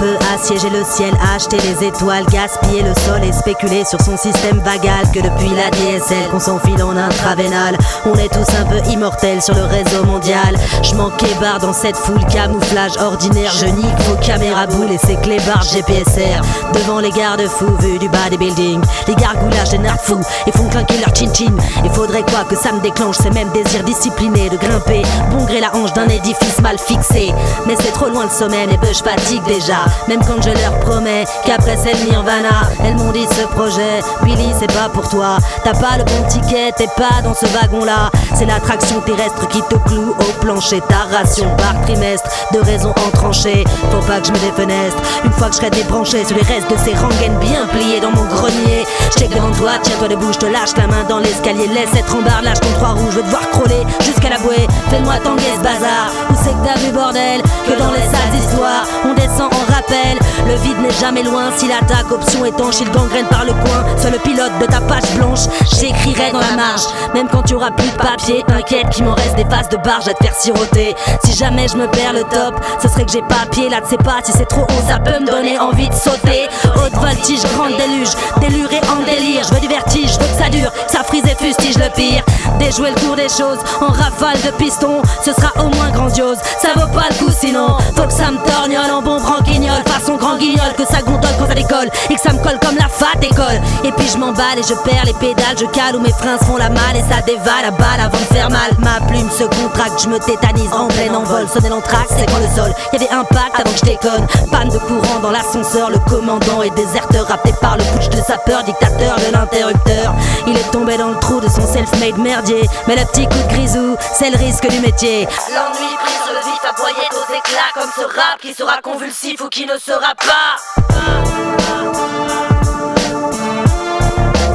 feu, assiéger le ciel, acheter les étoiles, gaspiller le sol et spéculer sur son système vagal. Que depuis la DSL qu'on s'enfile en intraveinal, on est tous un peu immortels sur le réseau mondial. Je manque barre dans cette foule, camouflage ordinaire. Je nique vos caméras boules et ces clébards GPSR. Devant les garde-fous vus du bas des buildings, les gargoulages des nerfs fous et font clinquer leur chin-chin. Il faudrait quoi que ça me déclenche ces mêmes désirs disciplinés de grimper bon gré la hanche d'un édifice mal fixé. Mais c'est trop loin le sommet, mes bœufs fatigue déjà. Même quand je leur promets qu'après c'est le nirvana. Elles m'ont dit ce projet, Billy c'est pas pour toi. T'as pas le bon ticket, t'es pas dans ce wagon là. C'est l'attraction terrestre qui te cloue au plancher. Ta ration par trimestre de raisons entranchées. Faut pas que je me défenestre une fois que je serai débranché sur les restes de ces rengaines bien pliées dans mon grenier. Check devant toi, tiens-toi debout, je te lâche la main dans l'escalier. Laisse être en barre, lâche ton 3 rouge, je veux te voir crawler jusqu'à la bouée. Fais-moi tanguer ce bazar. Où c'est que t'as vu bordel? Que dans les salles d'histoire on descend en rappel. Le vide n'est jamais loin si l'attaque option étanche. Il gangrène par le coin, sois le pilote de ta page blanche. J'écrirai dans la marge, même quand tu auras plus de papier. T'inquiète qu'il m'en reste des faces de barge à te faire siroter. Si jamais je me perds le top, ce serait que j'ai pas pied. Là tu sais pas si c'est trop haut, ça peut me donner envie de sauter. Haute voltige, grande déluge, déluré en délire. Je veux du vertige, je veux que ça dure, que ça frise et fustige le pire. Déjouer le cours des choses en rafale de piston, ce sera au moins grandiose. Ça vaut pas le coup sinon, faut que ça me torgnole en bon branquignol. Façon grand guignol, que ça gondole quand ça décolle et que ça me colle comme la fat école. Et puis je m'emballe et je perds les pédales, je cale où mes freins se font la malle et ça dévale à balle avant de faire mal. Ma plume se contracte, je me tétanise en plein envol. Sonner l'entraque, c'est quand le sol y'avait impact avant que je déconne. Panne de courant dans l'ascenseur, le commandant est déserteur, rappelé par le putsch de sapeur, dictateur de l'interrupteur. Il est tombé dans le trou de son self-made merdier, mais le petit coup de grisou, c'est le risque du métier. L'ennui prise sur le vif, aboyait aux éclats comme ce rap qui sera convulsif ou qui ne sera pas.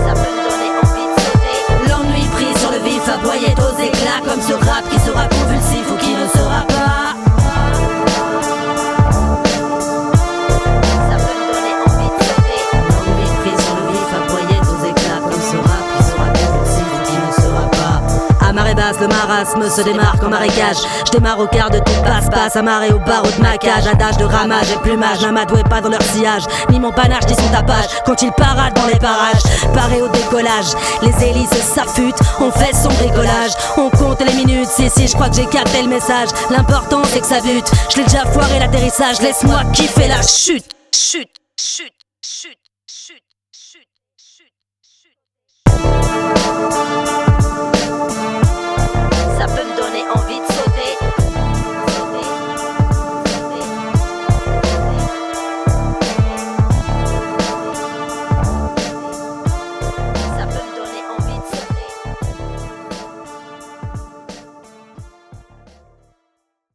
Ça peut me donner envie de sauter. L'ennui prise sur le vif, aboyait aux éclats comme ce rap qui sera convulsif ou qui ne sera pas. Ça peut me donner envie de sauter. L'ennui prise sur le vif, aboyait aux éclats comme ce rap qui sera convulsif ou qui ne sera pas. À marée basse, le marasme se démarque en marécage. Je démarre au quart de tout passe-passe, amarré au barreau de ma cage. Adage de ramage et plumage, l'amadoué pas dans leur sillage, ni mon panache ni son tapage. Quand ils paradent dans les parages, paré au décollage, les hélices s'affûtent, on fait son bricolage. On compte les minutes, si je crois que j'ai capté le message. L'important c'est que ça bute, je l'ai déjà foiré l'atterrissage. Laisse-moi kiffer la chute, chute, chute, chute, chute, chute, chute, chute.